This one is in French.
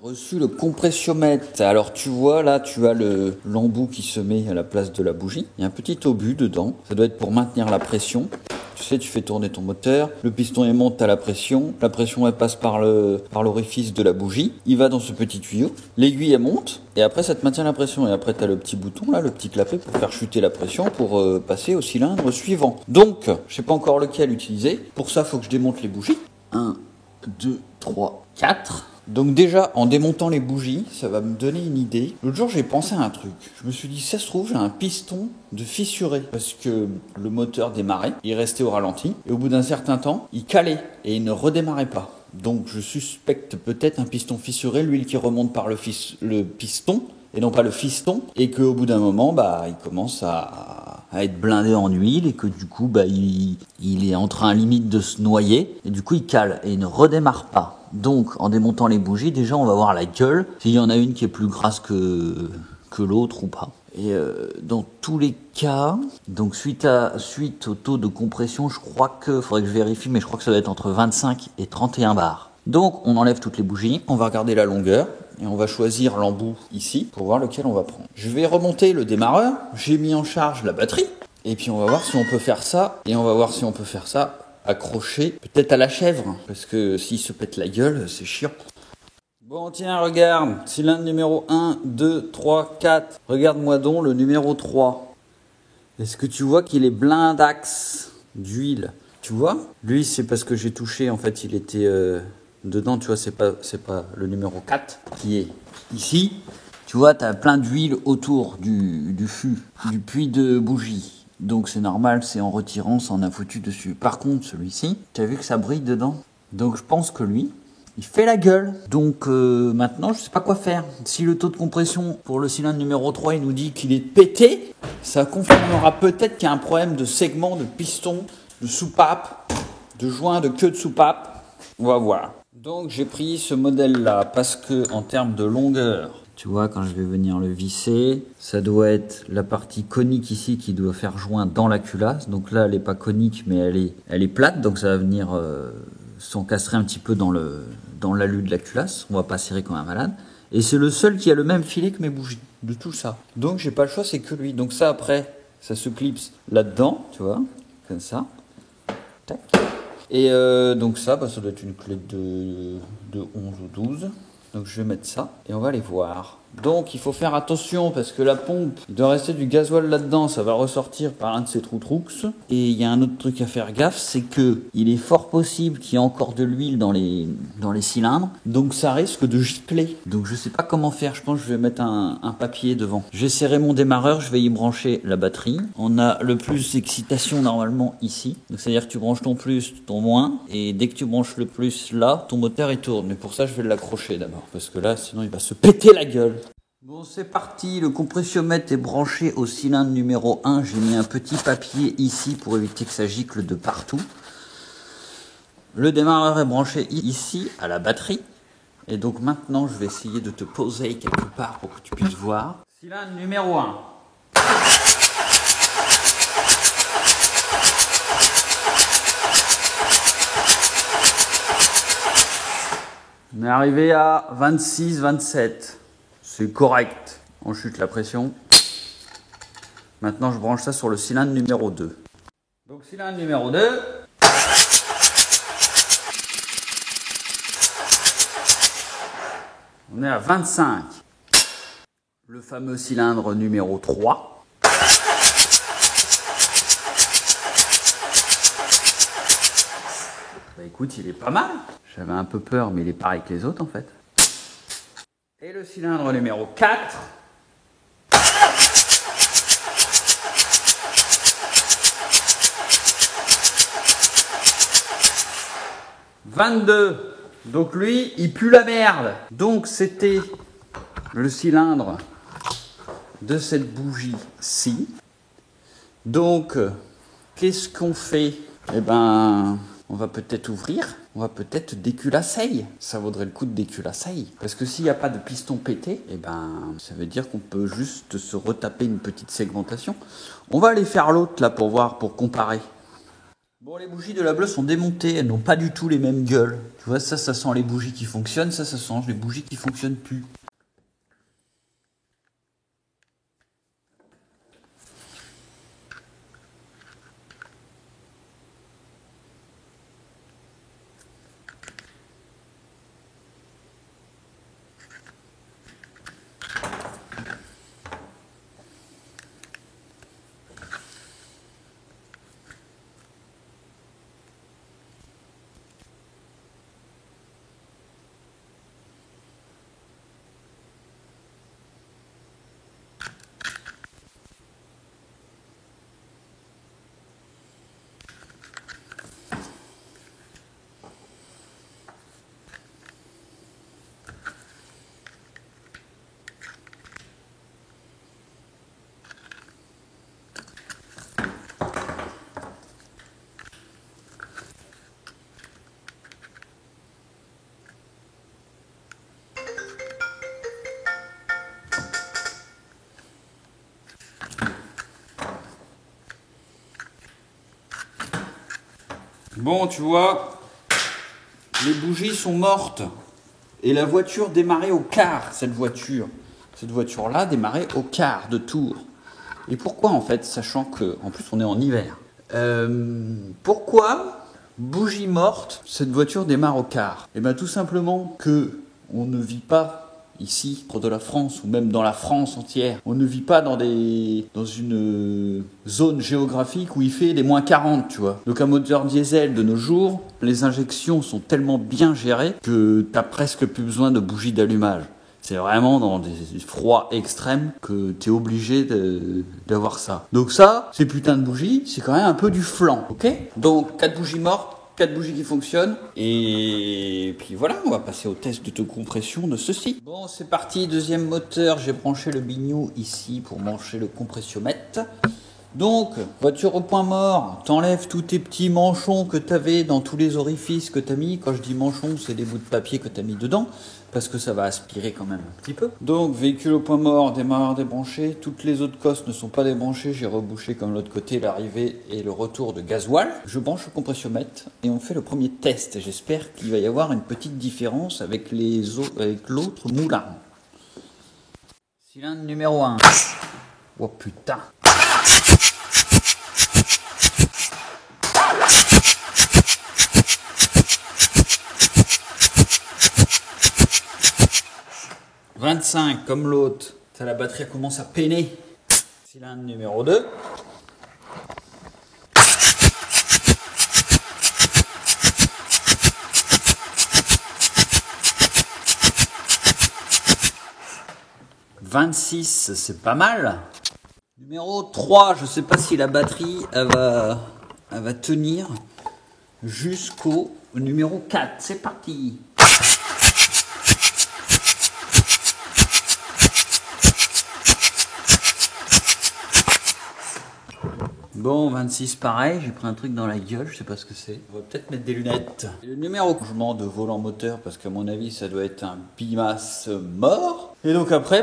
reçu le compressiomètre. Alors tu vois là, tu as l'embout qui se met à la place de la bougie. Il y a un petit obus dedans. Ça doit être pour maintenir la pression. Tu sais, tu fais tourner ton moteur, le piston il monte à la pression elle passe par l'orifice de la bougie, il va dans ce petit tuyau, l'aiguille elle monte, et après ça te maintient la pression, et après tu as le petit bouton là, le petit clapet pour faire chuter la pression, pour passer au cylindre suivant. Donc, je sais pas encore lequel utiliser, pour ça il faut que je démonte les bougies. 1, 2, 3, 4... Donc déjà, en démontant les bougies, ça va me donner une idée. L'autre jour, j'ai pensé à un truc. Je me suis dit, ça se trouve, j'ai un piston de fissuré. Parce que le moteur démarrait, il restait au ralenti. Et au bout d'un certain temps, il calait et il ne redémarrait pas. Donc je suspecte peut-être un piston fissuré, l'huile qui remonte par le piston, et non pas le fiston. Et qu'au bout d'un moment, il commence à être blindé en huile. Et que du coup, il est en train limite de se noyer. Et du coup, il cale et il ne redémarre pas. Donc, en démontant les bougies, déjà, on va voir la gueule, s'il y en a une qui est plus grasse que l'autre ou pas. Et dans tous les cas, donc suite au taux de compression, je crois faudrait que je vérifie, mais je crois que ça doit être entre 25 et 31 bars. Donc, on enlève toutes les bougies, on va regarder la longueur, et on va choisir l'embout ici, pour voir lequel on va prendre. Je vais remonter le démarreur, j'ai mis en charge la batterie, et puis on va voir si on peut faire ça, accroché peut-être à la chèvre, parce que s'il se pète la gueule, c'est chiant. Bon tiens, regarde, cylindre numéro 1, 2, 3, 4. Regarde-moi donc le numéro 3. Est-ce que tu vois qu'il est blindax d'huile? Tu vois? Lui, c'est parce que j'ai touché, en fait, il était dedans, tu vois, c'est pas le numéro 4 qui est ici. Tu vois, tu as plein d'huile autour du fût, du puits de bougie. Donc c'est normal, c'est en retirant, ça en a foutu dessus. Par contre, celui-ci, tu as vu que ça brille dedans? Donc je pense que lui, il fait la gueule. Donc maintenant, je sais pas quoi faire. Si le taux de compression pour le cylindre numéro 3, il nous dit qu'il est pété, ça confirmera peut-être qu'il y a un problème de segment, de piston, de soupape, de joint, de queue de soupape. On va voir. Donc j'ai pris ce modèle-là parce que en termes de longueur, tu vois, quand je vais venir le visser, ça doit être la partie conique ici qui doit faire joint dans la culasse. Donc là, elle n'est pas conique, mais elle est plate. Donc ça va venir s'encastrer un petit peu dans l'alu de la culasse. On va pas serrer comme un malade. Et c'est le seul qui a le même filet que mes bougies, de tout ça. Donc j'ai pas le choix, c'est que lui. Donc ça, après, ça se clipse là-dedans, tu vois, comme ça. Tac. Et donc ça, ça doit être une clé de 11 ou 12. Donc je vais mettre ça et on va aller voir. Donc il faut faire attention parce que la pompe, il doit rester du gasoil là-dedans, ça va ressortir par un de ces trous-trous. Et il y a un autre truc à faire gaffe, c'est que il est fort possible qu'il y ait encore de l'huile dans les cylindres, donc ça risque de gicler. Donc je sais pas comment faire, je pense que je vais mettre un papier devant. Je vais serrer mon démarreur, je vais y brancher la batterie. On a le plus d'excitation normalement ici, donc c'est-à-dire que tu branches ton plus, ton moins, et dès que tu branches le plus là, ton moteur il tourne. Mais pour ça je vais l'accrocher d'abord, parce que là sinon il va se péter la gueule. Bon, c'est parti, le compressiomètre est branché au cylindre numéro 1. J'ai mis un petit papier ici pour éviter que ça gicle de partout. Le démarreur est branché ici à la batterie. Et donc maintenant, je vais essayer de te poser quelque part pour que tu puisses voir. Cylindre numéro 1. On est arrivé à 26, 27. C'est correct. On chute la pression. Maintenant, je branche ça sur le cylindre numéro 2. Donc, cylindre numéro 2. On est à 25. Le fameux cylindre numéro 3. Écoute, il est pas mal. J'avais un peu peur, mais il est pareil que les autres en fait. Et le cylindre numéro 4. « 22. Donc lui, il pue la merde. Donc c'était le cylindre de cette bougie-ci. Donc, qu'est-ce qu'on fait? Eh ben, on va peut-être ouvrir, on va peut-être déculasser. Ça vaudrait le coup de déculasser. Parce que s'il n'y a pas de piston pété, eh ben, ça veut dire qu'on peut juste se retaper une petite segmentation. On va aller faire l'autre là pour voir, pour comparer. Bon, les bougies de la bleue sont démontées, elles n'ont pas du tout les mêmes gueules. Tu vois, ça sent les bougies qui fonctionnent, ça sent les bougies qui fonctionnent plus. Bon, tu vois, les bougies sont mortes. Et la voiture démarrait au quart, cette voiture. Cette voiture-là démarrait au quart de tour. Et pourquoi, en fait, sachant que, en plus, on est en hiver. Pourquoi, bougie morte, cette voiture démarre au quart? Eh bien, tout simplement que on ne vit pas ici, près de la France, ou même dans la France entière. On ne vit pas dans une zone géographique où il fait des moins 40, tu vois. Donc un moteur diesel de nos jours, les injections sont tellement bien gérées que t'as presque plus besoin de bougies d'allumage. C'est vraiment dans des froids extrêmes que t'es obligé d'avoir ça. Donc ça, ces putains de bougies, c'est quand même un peu du flan, ok? Donc 4 bougies mortes, 4 bougies qui fonctionnent. Et puis voilà, on va passer au test de compression de ceci. Bon, c'est parti, deuxième moteur. J'ai branché le bignou ici pour brancher le compressiomètre. Donc, voiture au point mort, t'enlèves tous tes petits manchons que t'avais dans tous les orifices que t'as mis. Quand je dis manchons, c'est des bouts de papier que t'as mis dedans, parce que ça va aspirer quand même un petit peu. Donc, véhicule au point mort, démarreur débranché. Toutes les autres cosses ne sont pas débranchées. J'ai rebouché comme l'autre côté l'arrivée et le retour de gasoil. Je branche le compressiomètre et on fait le premier test. J'espère qu'il va y avoir une petite différence avec l'autre moulin. Cylindre numéro 1. Oh putain. « 25 comme l'autre. La batterie commence à peiner. Cylindre numéro 2. « 26, c'est pas mal. Numéro 3, je sais pas si la batterie elle va tenir jusqu'au numéro 4. C'est parti. Bon, 26 pareil, j'ai pris un truc dans la gueule, je sais pas ce que c'est. On va peut-être mettre des lunettes. Et le numéro changement de volant moteur, parce qu'à mon avis ça doit être un bimass mort. Et donc après,